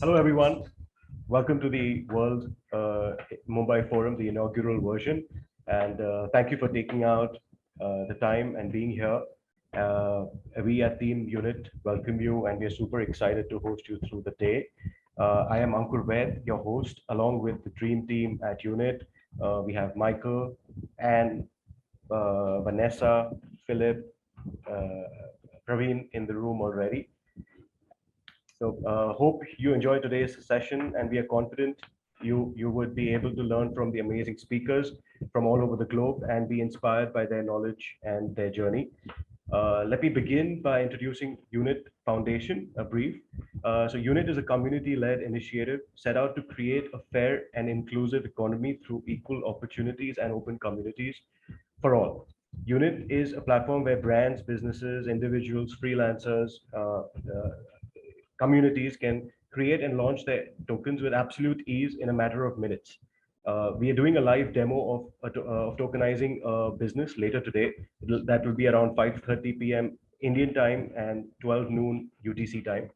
Hello, everyone. Welcome to the World Mumbai Forum, the inaugural version. And thank you for taking out the time and being here. Uh, we at Team Unit welcome you, and we are super excited to host you through the day. I am Ankur Vaid, your host, along with the dream team at Unit. We have Michael and Vanessa, Philip, uh, Praveen in the room already. So hope you enjoy today's session, and we are confident you would be able to learn from the amazing speakers from all over the globe and be inspired by their knowledge and their journey. Let me begin by introducing Unit Foundation, a brief. So Unit is a community-led initiative set out to create a fair and inclusive economy through equal opportunities and open communities for all. Unit is a platform where brands, businesses, individuals, freelancers, communities can create and launch their tokens with absolute ease in a matter of minutes. We are doing a live demo of tokenizing a business later today. That will be around 5:30 p.m. Indian time and 12 noon UTC time.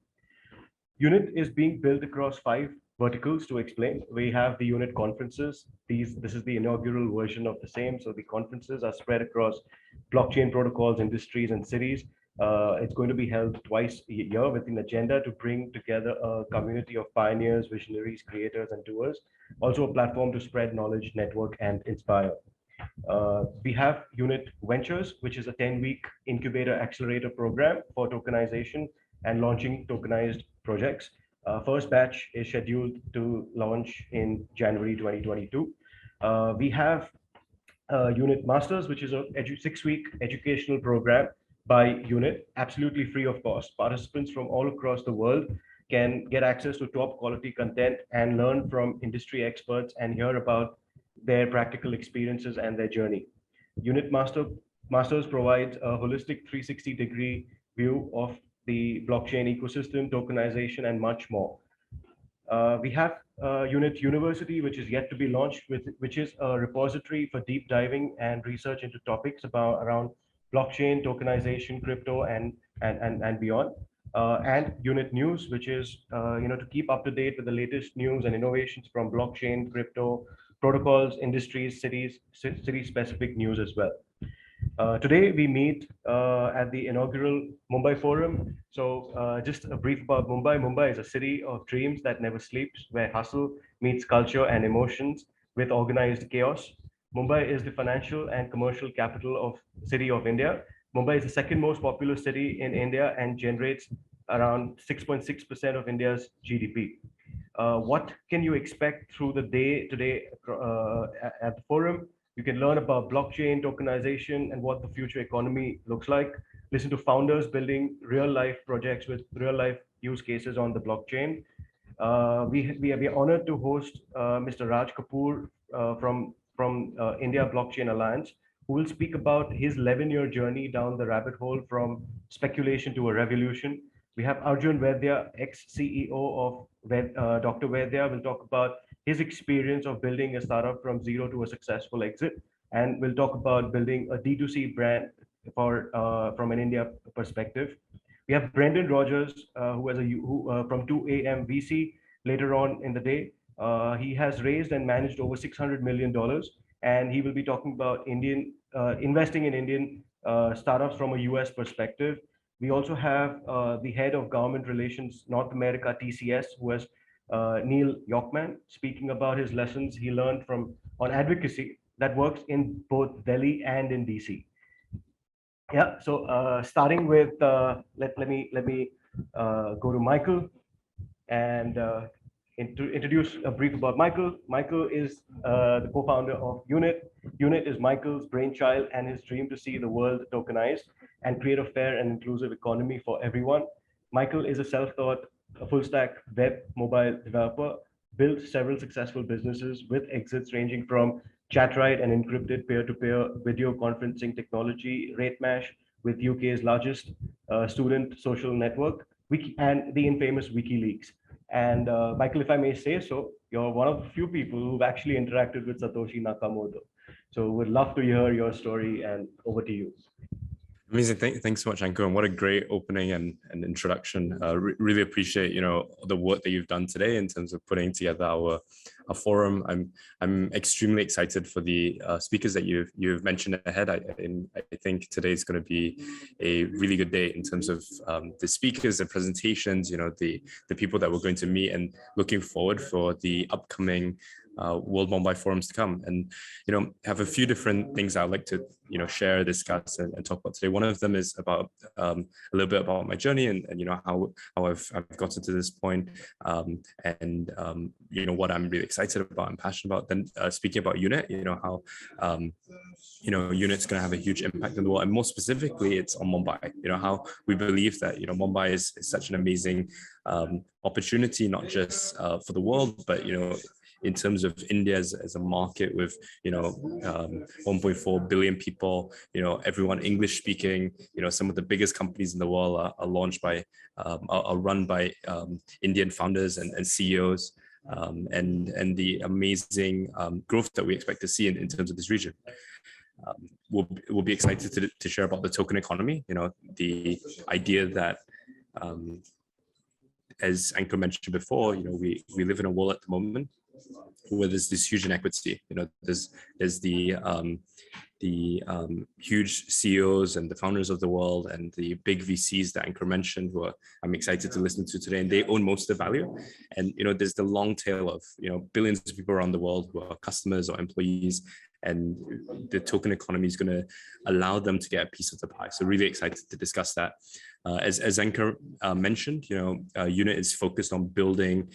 Unit is being built across five verticals to explain. We have the unit conferences. This is the inaugural version of the same. So the conferences are spread across blockchain protocols, industries, and cities. It's going to be held twice a year with an agenda to bring together a community of pioneers, visionaries, creators, and doers. Also, a platform to spread knowledge, network, and inspire. We have Unit Ventures, which is a 10-week incubator accelerator program for tokenization and launching tokenized projects. First batch is scheduled to launch in January 2022. We have Unit Masters, which is a 6-week educational program by Unit, absolutely free of cost. Participants from all across the world can get access to top quality content and learn from industry experts and hear about their practical experiences and their journey. Masters provides a holistic 360-degree view of the blockchain ecosystem, tokenization, and much more. We have Unit University, which is yet to be launched, which is a repository for deep diving and research into topics around blockchain, tokenization, crypto, and beyond. And Unit News, which is to keep up to date with the latest news and innovations from blockchain, crypto, protocols, industries, cities, city-specific news as well. Today we meet at the inaugural Mumbai Forum. So just a brief about Mumbai. Mumbai is a city of dreams that never sleeps, where hustle meets culture and emotions with organized chaos. Mumbai is the financial and commercial capital of city of India. Mumbai is the second most populous city in India and generates around 6.6% of India's GDP. What can you expect through the day today at the forum? You can learn about blockchain, tokenization, and what the future economy looks like. Listen to founders building real life projects with real life use cases on the blockchain. We are honored to host Mr. Raj Kapoor from India Blockchain Alliance, who will speak about his 11-year journey down the rabbit hole from speculation to a revolution. We have Arjun Vaidya, ex-CEO of Dr. Vaidya, will talk about his experience of building a startup from zero to a successful exit, and we'll talk about building a D2C brand from an India perspective. We have Brendan Rogers, who has a who from 2AM VC later on in the day. He has raised and managed over $600 million, and he will be talking about Indian investing in Indian startups from a US perspective. We also have the head of government relations North America TCS, who has Neil Yockman, speaking about his lessons he learned from on advocacy that works in both Delhi and in DC. Yeah, so starting with let me go to Michael and introduce a brief about Michael. Michael is the co-founder of Unit. Unit is Michael's brainchild and his dream to see the world tokenized and create a fair and inclusive economy for everyone. Michael is a self-taught full-stack web mobile developer, built several successful businesses with exits ranging from Chatrite and encrypted peer-to-peer video conferencing technology, RateMash, with UK's largest student social network, and the infamous WikiLeaks. And Michael, if I may say so, you're one of the few people who've actually interacted with Satoshi Nakamoto. So we'd love to hear your story, and over to you. Amazing. Thanks so much, Ankur. And what a great opening and introduction. Really appreciate, the work that you've done today in terms of putting together our forum. I'm extremely excited for the speakers that you've mentioned ahead. I think today is going to be a really good day in terms of the speakers, the presentations, the people that we're going to meet, and looking forward for the upcoming World Mumbai forums to come. And have a few different things I'd like to share, discuss, and talk about today. One of them is about a little bit about my journey and how I've gotten to this point, and what I'm really excited about and passionate about. Then speaking about Unit, how Unit's going to have a huge impact on the world, and more specifically, it's on Mumbai. How we believe that Mumbai is such an amazing opportunity, not just for the world, but in terms of India as a market with 1.4 billion people, everyone English speaking, some of the biggest companies in the world are launched by are run by Indian founders and CEOs, and the amazing growth that we expect to see in terms of this region. We'll be excited to share about the token economy, the idea that as Ankur mentioned before, we live in a world at the moment where there's this huge inequity. There's the huge CEOs and the founders of the world and the big VCs that Ankur mentioned, who I'm excited to listen to today, and they own most of the value. And there's the long tail of billions of people around the world who are customers or employees, and the token economy is going to allow them to get a piece of the pie. So really excited to discuss that. As Ankur mentioned, Unit is focused on building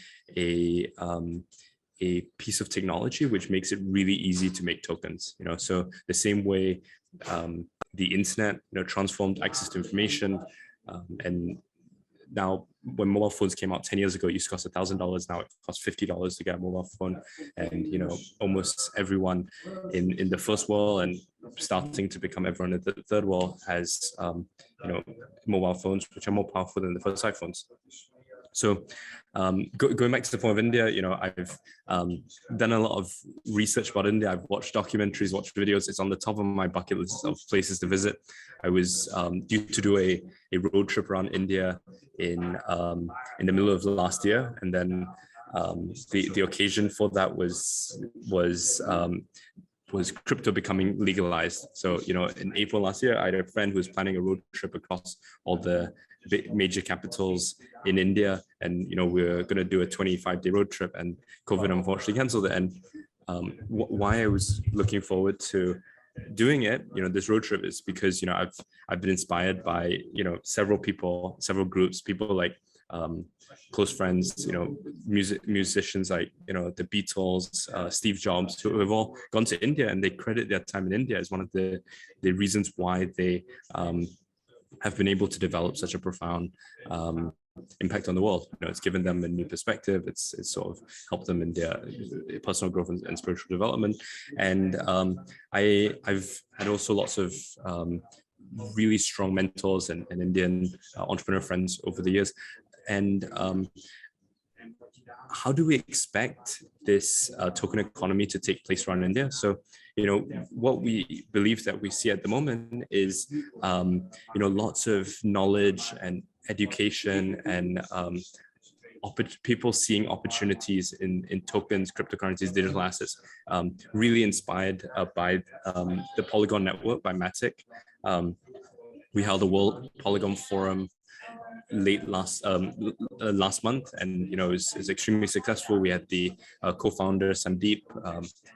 a piece of technology which makes it really easy to make tokens. So the same way the internet transformed access to information, and now when mobile phones came out 10 years ago, it used to cost $1,000. Now it costs $50 to get a mobile phone, and almost everyone in the first world and starting to become everyone in the third world has mobile phones which are more powerful than the first iPhones. So going back to the point of India, I've done a lot of research about India. I've watched documentaries, watched videos. It's on the top of my bucket list of places to visit. I was due to do a road trip around India in the middle of last year, and then the occasion for that was crypto becoming legalized. So, in April last year, I had a friend who was planning a road trip across all the major capitals in India. And, we were going to do a 25-day road trip, and COVID unfortunately canceled it. And why I was looking forward to doing it, this road trip, is because, I've been inspired by, several people, several groups, people like close friends, musicians like, the Beatles, Steve Jobs, who have all gone to India, and they credit their time in India as one of the reasons why they have been able to develop such a profound impact on the world. It's given them a new perspective. It's sort of helped them in their personal growth and spiritual development. And I've had also lots of really strong mentors and Indian entrepreneur friends over the years. And how do we expect this token economy to take place around India? So, what we believe that we see at the moment is, lots of knowledge and education and people seeing opportunities in tokens, cryptocurrencies, digital assets, really inspired by the Polygon network by Matic. We held a World Polygon Forum late last month, and it was extremely successful. We had the co-founder Sandeep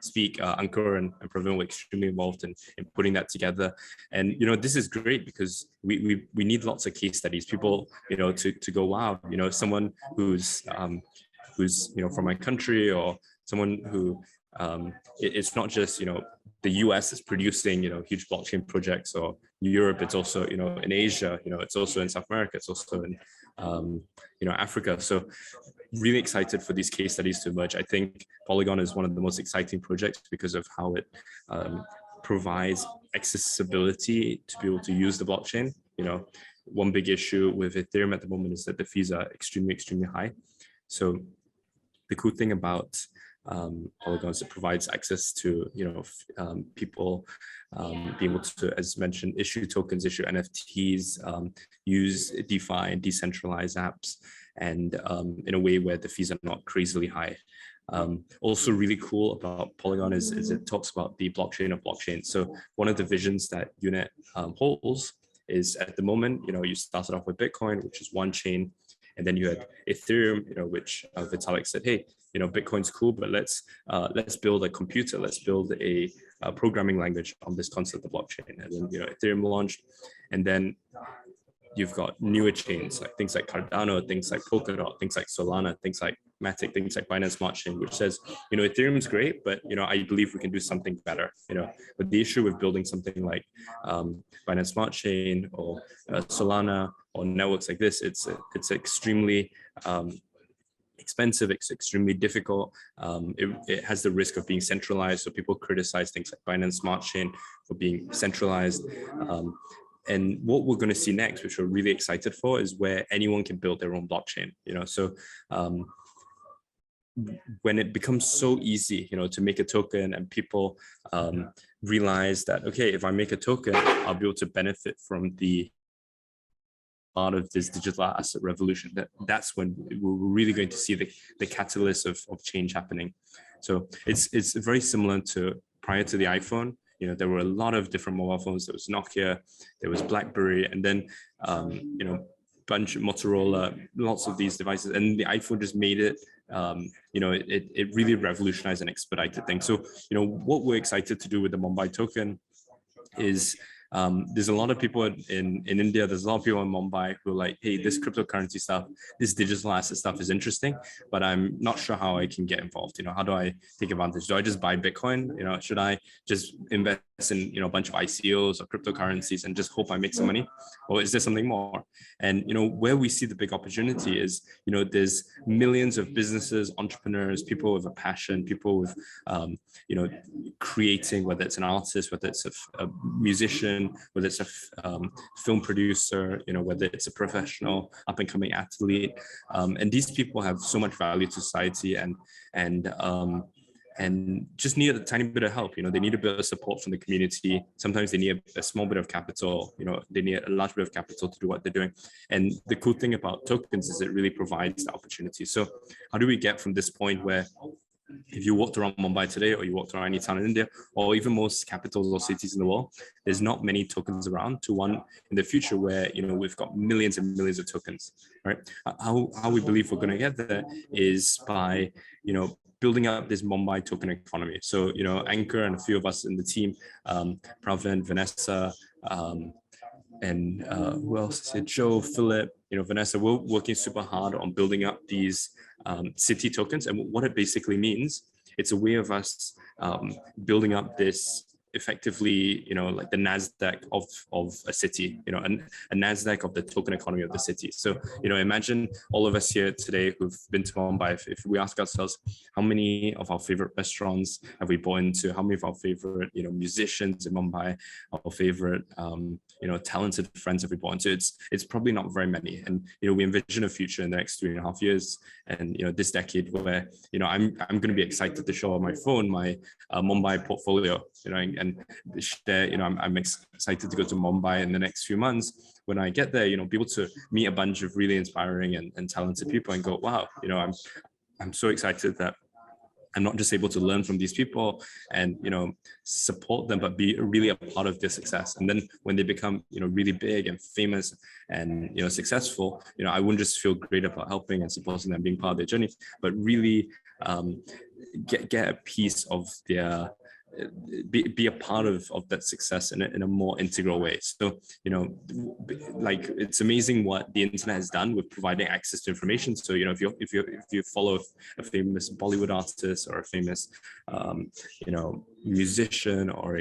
speak. Ankur and Praveen were extremely involved in putting that together. And this is great because we need lots of case studies, people to go, wow, someone who's from my country, or someone who it's not just the US is producing huge blockchain projects, or Europe, it's also in Asia, it's also in South America, it's also in Africa. So really excited for these case studies to emerge. I think Polygon is one of the most exciting projects because of how it provides accessibility to be able to use the blockchain. One big issue with Ethereum at the moment is that the fees are extremely high. So the cool thing about polygons. It provides access to, people being able to, as mentioned, issue tokens, issue NFTs, use DeFi and decentralized apps, and in a way where the fees are not crazily high. Also really cool about Polygon is it talks about the blockchain of blockchains. So one of the visions that Unit holds is, at the moment, you started off with Bitcoin, which is one chain, and then you had Ethereum, which Vitalik said, hey, Bitcoin's cool, but let's build a computer, let's build a programming language on this concept of blockchain. And then Ethereum launched, and then you've got newer chains, like things like Cardano, things like Polkadot, things like Solana, things like Matic, things like Binance Smart Chain, which says, Ethereum's great, but, I believe we can do something better, But the issue with building something like Binance Smart Chain or Solana or networks like this, it's extremely expensive, it's extremely difficult. It has the risk of being centralized. So people criticize things like Binance Smart Chain for being centralized. And what we're going to see next, which we're really excited for, is where anyone can build their own blockchain. So when it becomes so easy, to make a token, and people realize that, okay, if I make a token, I'll be able to benefit from the part of this digital asset revolution. That's when we're really going to see the catalyst of change happening. So it's very similar to prior to the iPhone. There were a lot of different mobile phones. There was Nokia, there was BlackBerry, and then, bunch of Motorola, lots of these devices. And the iPhone just made it, it really revolutionized and expedited things. So, what we're excited to do with the Mumbai token is, there's a lot of people in India, there's a lot of people in Mumbai who are like, hey, this cryptocurrency stuff, this digital asset stuff is interesting, but I'm not sure how I can get involved. How do I take advantage? Do I just buy Bitcoin? Should I just invest in, a bunch of ICOs or cryptocurrencies and just hope I make some money? Or is there something more? And, where we see the big opportunity is, there's millions of businesses, entrepreneurs, people with a passion, people with, creating, whether it's an artist, whether it's a musician, whether it's a film producer, whether it's a professional up and coming athlete. And these people have so much value to society, and just need a tiny bit of help. They need a bit of support from the community. Sometimes they need a small bit of capital. They need a large bit of capital to do what they're doing. And the cool thing about tokens is it really provides the opportunity. So how do we get from this point where, if you walked around Mumbai today, or you walked around any town in India, or even most capitals or cities in the world, there's not many tokens around, to one in the future where, we've got millions and millions of tokens, right? How we believe we're going to get there is by, building up this Mumbai token economy. So, Ankur and a few of us in the team, Pravin, Vanessa, and who else is it? Joe, Philip, Vanessa, we're working super hard on building up these city tokens. And what it basically means, it's a way of us building up this effectively, like the NASDAQ of a city, and a NASDAQ of the token economy of the city. So, imagine all of us here today who've been to Mumbai, if we ask ourselves, how many of our favorite restaurants have we bought into? How many of our favorite, musicians in Mumbai, our favorite, talented friends have we bought into? It's probably not very many. And, we envision a future in the next 3.5 years, and, this decade where, I'm going to be excited to show on my phone, my Mumbai portfolio, and share, I'm excited to go to Mumbai in the next few months. When I get there, be able to meet a bunch of really inspiring and talented people and go, wow, I'm so excited that I'm not just able to learn from these people and, support them, but be really a part of their success. And then when they become, really big and famous and, successful, I wouldn't just feel great about helping and supporting them, being part of their journey, but really get a piece of their, be a part of that success in a more integral way. So, like, it's amazing what the internet has done with providing access to information. So, if you follow a famous Bollywood artist or a famous, musician or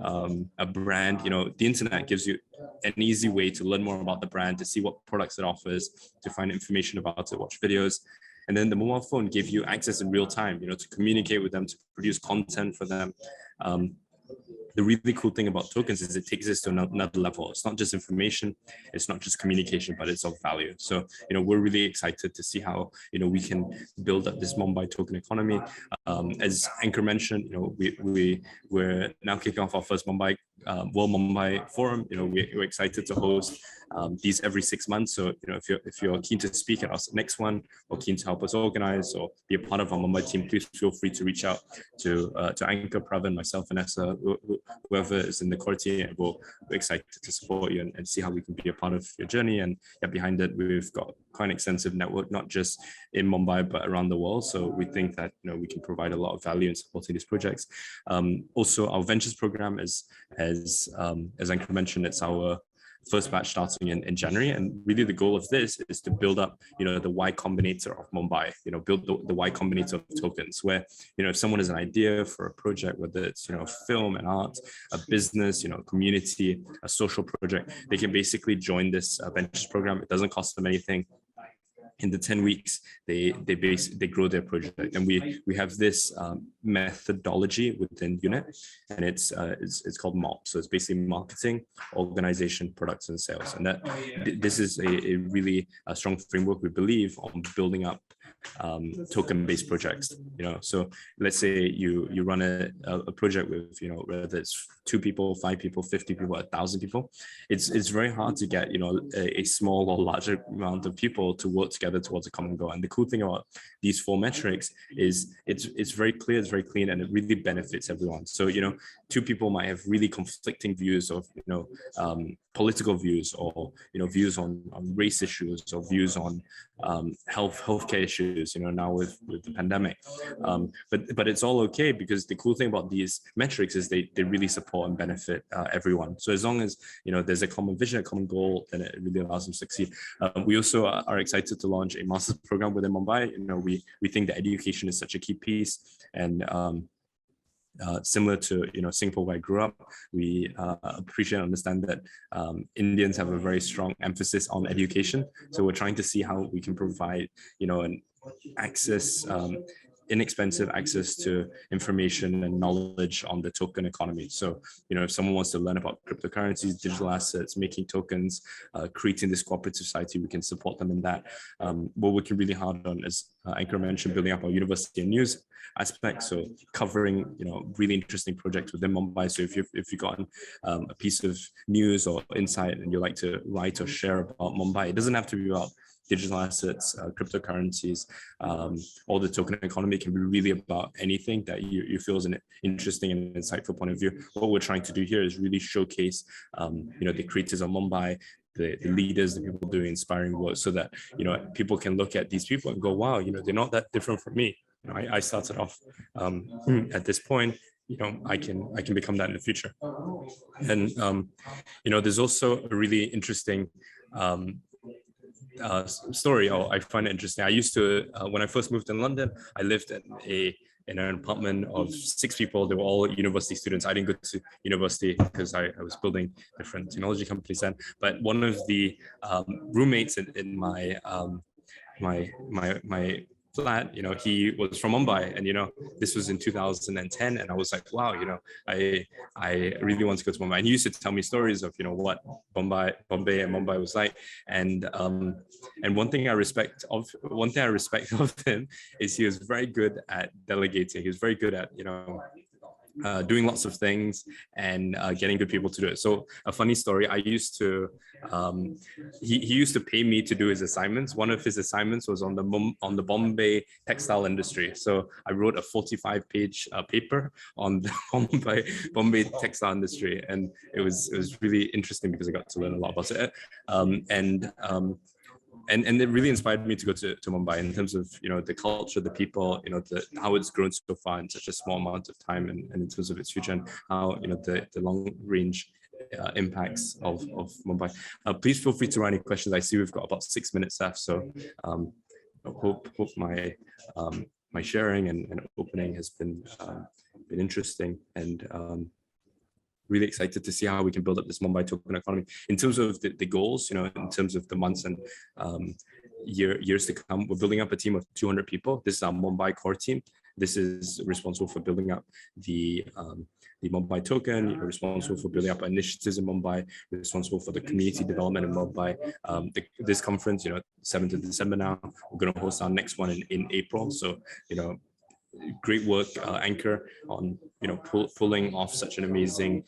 a brand, the internet gives you an easy way to learn more about the brand, to see what products it offers, to find information about it, watch videos. And then the mobile phone gave you access in real time, to communicate with them, to produce content for them. the really cool thing about tokens is it takes us to another level. It's not just information, it's not just communication, but it's of value. So, we're really excited to see how, we can build up this Mumbai token economy. As Ankur mentioned, we're now kicking off our first World Mumbai Forum. We're excited to host these every 6 months. So, if you're keen to speak at our next one, or keen to help us organize or be a part of our Mumbai team, please feel free to reach out to Ankur, Pravin, myself, Vanessa, whoever is in the core team. We're excited to support you and see how we can be a part of your journey. And behind it, we've got quite an extensive network, not just in Mumbai, but around the world. So we think that, we can provide a lot of value in supporting these projects. Also, our ventures program as Ankur mentioned, it's our first batch starting in January. And really the goal of this is to build up, the Y Combinator of Mumbai, build the Y Combinator of tokens, where, if someone has an idea for a project, whether it's, film and art, a business, community, a social project, they can basically join this ventures program. It doesn't cost them anything. In the 10 weeks, they grow their project, and we have this methodology within Unit, and it's called MOP. So it's basically marketing, organization, products, and sales. And this is a really strong framework, we believe, on building up token-based projects. So let's say you run a project with, whether it's 2 people, 5 people, 50 people, 1,000 people. It's very hard to get, a small or larger amount of people to work together towards a common goal. And the cool thing about these 4 metrics is it's very clear, it's very clean, and it really benefits everyone. So 2 people might have really conflicting views of political views, or views on race issues, or views on healthcare issues, now with the pandemic, but it's all okay, because the cool thing about these metrics is they really support and benefit everyone. So as long as there's a common vision, a common goal, then it really allows them to succeed. We also are excited to launch a master's program within Mumbai. We think that education is such a key piece, and similar to Singapore, where I grew up, we appreciate and understand that Indians have a very strong emphasis on education. So we're trying to see how we can provide an access, inexpensive access to information and knowledge on the token economy. So if someone wants to learn about cryptocurrencies, digital assets, making tokens, creating this cooperative society, we can support them in that. We're working really hard on, as Ankur mentioned, building up our university and news aspect, so covering really interesting projects within Mumbai. So if you've gotten a piece of news or insight and you like to write or share about Mumbai, it doesn't have to be about digital assets, cryptocurrencies, or the token economy. Can be really about anything that you feel is an interesting and insightful point of view. What we're trying to do here is really showcase the creators of Mumbai, the leaders, the people doing inspiring work, so that people can look at these people and go, wow, they're not that different from me. I started off at this point. I can become that in the future. And there's also a really interesting story. I find it interesting. I used to, when I first moved in London, I lived in an apartment of 6 people. They were all university students. I didn't go to university because I was building different technology companies then. But one of the roommates in my flat, he was from Mumbai, and this was in 2010, and I was like, wow, I really want to go to Mumbai. And he used to tell me stories of what Bombay and Mumbai was like, and one thing I respect of him is he was very good at delegating. He was very good at doing lots of things and getting good people to do it. So a funny story, I used to, he used to pay me to do his assignments. One of his assignments was on the Bombay textile industry. So I wrote a 45-page paper on the Bombay textile industry, and it was really interesting because I got to learn a lot about it. And it really inspired me to go to Mumbai in terms of the culture, the people, how it's grown so far in such a small amount of time, and in terms of its future, and how the long range impacts of Mumbai. Please feel free to write any questions. I see we've got about 6 minutes left, so hope my sharing and opening has been interesting, and really excited to see how we can build up this Mumbai token economy. In terms of the goals, in terms of the months and years to come, we're building up a team of 200 people. This is our Mumbai core team. this is responsible for building up the Mumbai Token, responsible for building up initiatives in Mumbai, responsible for the community development in Mumbai. This conference, 7th of December now, we're going to host our next one in April. So, great work, Ankur, on pulling off such an amazing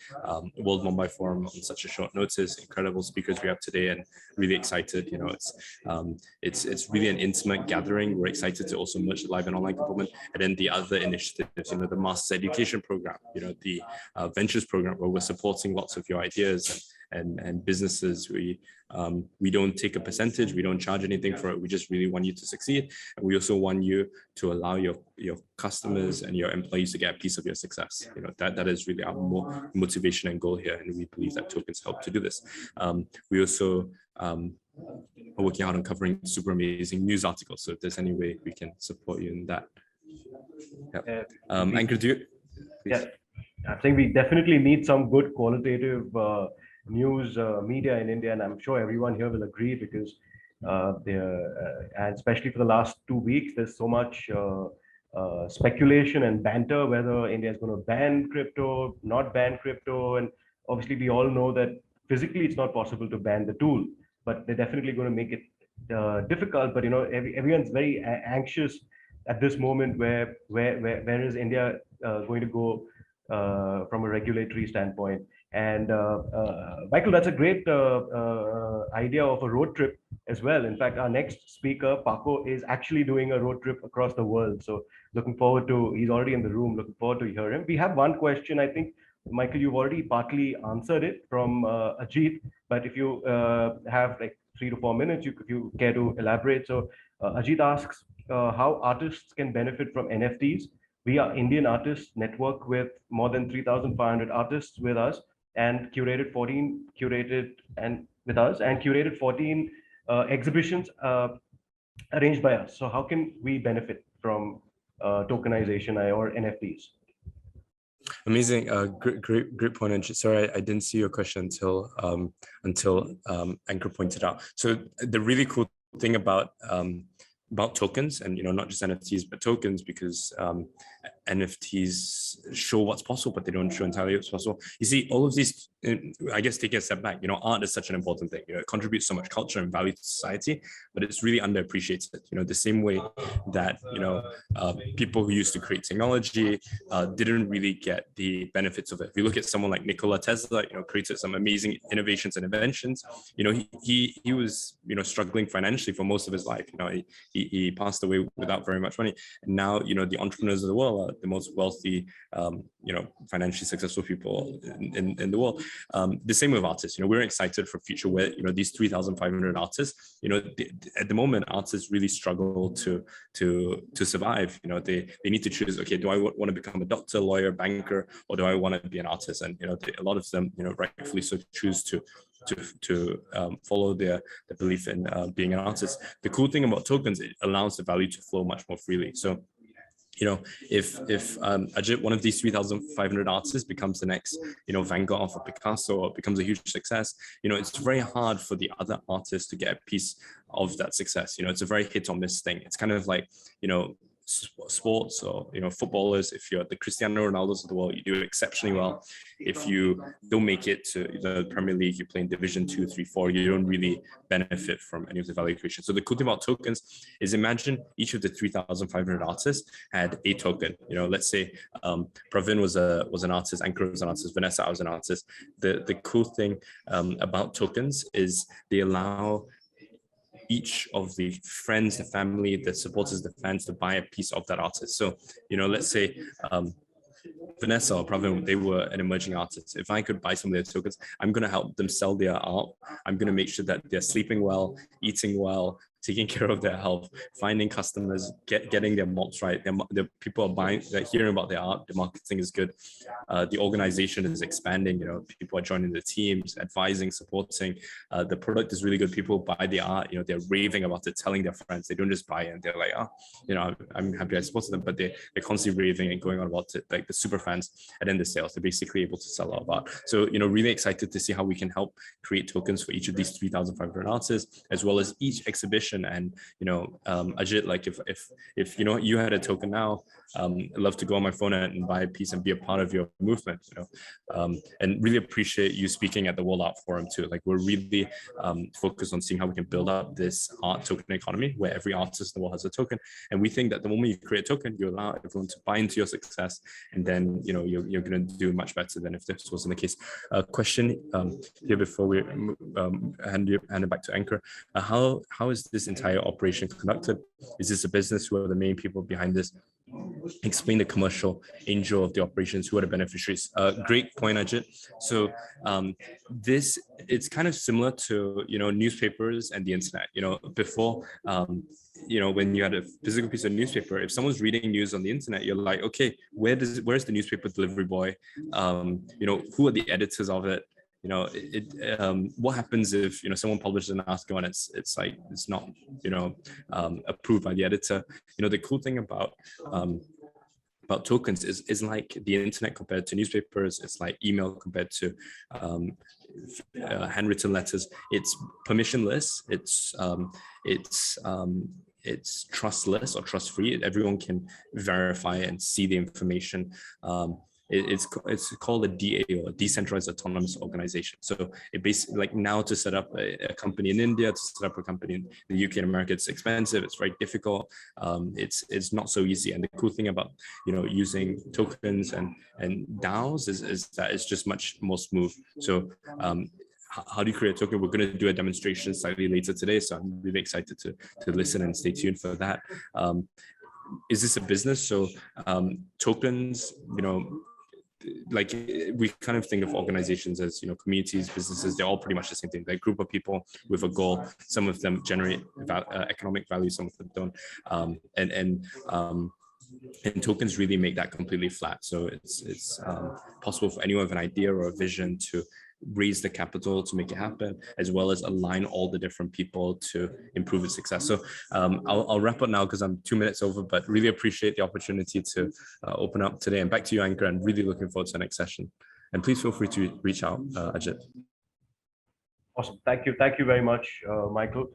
World Mumbai Forum on such a short notice. Incredible speakers we have today, and really excited. It's really an intimate gathering. We're excited to also merge live and online component, and then the other initiatives. The Master's Education Program, the Ventures Program, where we're supporting lots of your ideas and businesses. We don't take a percentage, we don't charge anything for it. We just really want you to succeed, and we also want you to allow your customers and your employees to get a piece of your success. That is really our motivation and goal here, and we believe that tokens help to do this. We also are working hard on covering super amazing news articles, so if there's any way we can support you in that. Ankur, do you? Please. Yeah, I think we definitely need some good qualitative news media in India, and I'm sure everyone here will agree, because and especially for the last 2 weeks, there's so much speculation and banter whether India is going to ban crypto, not ban crypto, and obviously we all know that physically it's not possible to ban the tool, but they're definitely going to make it difficult. But everyone's very anxious at this moment. Where is India going to go from a regulatory standpoint? And Michael, that's a great idea of a road trip as well. In fact, our next speaker, Paco, is actually doing a road trip across the world. So looking forward to, he's already in the room, looking forward to hear him. We have one question, I think, Michael, you've already partly answered it from Ajit, but if you have like 3 to 4 minutes, if you care to elaborate. So Ajit asks how artists can benefit from NFTs. We are Indian artists network with more than 3,500 artists with us, and curated 14 exhibitions arranged by us. So how can we benefit from tokenization or NFTs? Amazing, great point. And sorry, I didn't see your question until Ankur pointed out. So the really cool thing about tokens, and not just NFTs but tokens, because NFTs show what's possible, but they don't show entirely what's possible. You see, all of these, I guess, taking a step back, art is such an important thing. It contributes so much culture and value to society, but it's really underappreciated. The same way that people who used to create technology didn't really get the benefits of it. If you look at someone like Nikola Tesla, created some amazing innovations and inventions. He was struggling financially for most of his life. He passed away without very much money, and now the entrepreneurs of the world are the most wealthy, financially successful people in the world. The same with artists. We're excited for future where these 3,500 artists. At the moment, artists really struggle to survive. They need to choose. Okay, do I want to become a doctor, lawyer, banker, or do I want to be an artist? And a lot of them, rightfully so, choose to follow their belief in being an artist. The cool thing about tokens, it allows the value to flow much more freely. So if Ajit, one of these 3,500 artists, becomes the next Van Gogh or Picasso, or becomes a huge success, it's very hard for the other artists to get a piece of that success. It's a very hit or miss thing. It's kind of like sports, or footballers. If you're the Cristiano Ronaldos of the world, you do exceptionally well. If you don't make it to the Premier League, you play in Division 2, 3, 4, you don't really benefit from any of the value creation. So the cool thing about tokens is, imagine each of the 3,500 artists had a token. Let's say Pravin was an artist, Ankur was an artist, Vanessa was an artist. The cool thing about tokens is they allow each of the friends, the family, the supporters, the fans to buy a piece of that artist. So, let's say Vanessa or Pravin, they were an emerging artist. If I could buy some of their tokens, I'm going to help them sell their art. I'm going to make sure that they're sleeping well, eating well, taking care of their health, finding customers, getting their mocks right. The people are buying, they're hearing about their art. The marketing is good. The organization is expanding. People are joining the teams, advising, supporting. The product is really good. People buy the art. They're raving about it, telling their friends. They don't just buy it and they're like, I'm happy I supported them, but they're constantly raving and going on about it, like the super fans. And then the sales, they're basically able to sell a lot of art. So, really excited to see how we can help create tokens for each of these 3,500 artists, as well as each exhibition. inspiration. And Ajit, like if you had a token now, I'd love to go on my phone and buy a piece and be a part of your movement. And really appreciate you speaking at the World Art Forum too. Like we're really focused on seeing how we can build up this art token economy where every artist in the world has a token. And we think that the moment you create a token, you allow everyone to buy into your success, and then you're going to do much better than if this wasn't the case. Question here before we hand it back to Ankur. How is this entire operation conducted? Is this a business? Who are the main people behind this? Explain the commercial angel of the operations. Who are the beneficiaries? Great point, Ajit. So it's kind of similar to newspapers and the internet. Before when you had a physical piece of newspaper, if someone's reading news on the internet, you're like, okay, where's the newspaper delivery boy? Who are the editors of it? What happens if someone publishes an article and it's not approved by the editor? The cool thing about tokens is like the internet compared to newspapers. It's like email compared to handwritten letters. It's permissionless. It's trustless or trust-free. Everyone can verify and see the information. It's called a DAO, a decentralized autonomous organization. So it basically, like, now to set up a company in India, to set up a company in the UK and America, it's expensive, it's very difficult, it's not so easy. And the cool thing about using tokens and DAOs is that it's just much more smooth. So how do you create a token? We're going to do a demonstration slightly later today, so I'm really excited to listen and stay tuned for that. Is this a business? So tokens, like we kind of think of organizations as communities, businesses. They're all pretty much the same thing. They're a group of people with a goal. Some of them generate economic value, some of them don't. And tokens really make that completely flat. So it's possible for anyone with an idea or a vision to raise the capital to make it happen, as well as align all the different people to improve its success. So I'll wrap up now because I'm 2 minutes over, but really appreciate the opportunity to open up today. And back to you, Ankur, and really looking forward to the next session. And please feel free to reach out, Ajit. Awesome. Thank you very much, Michael.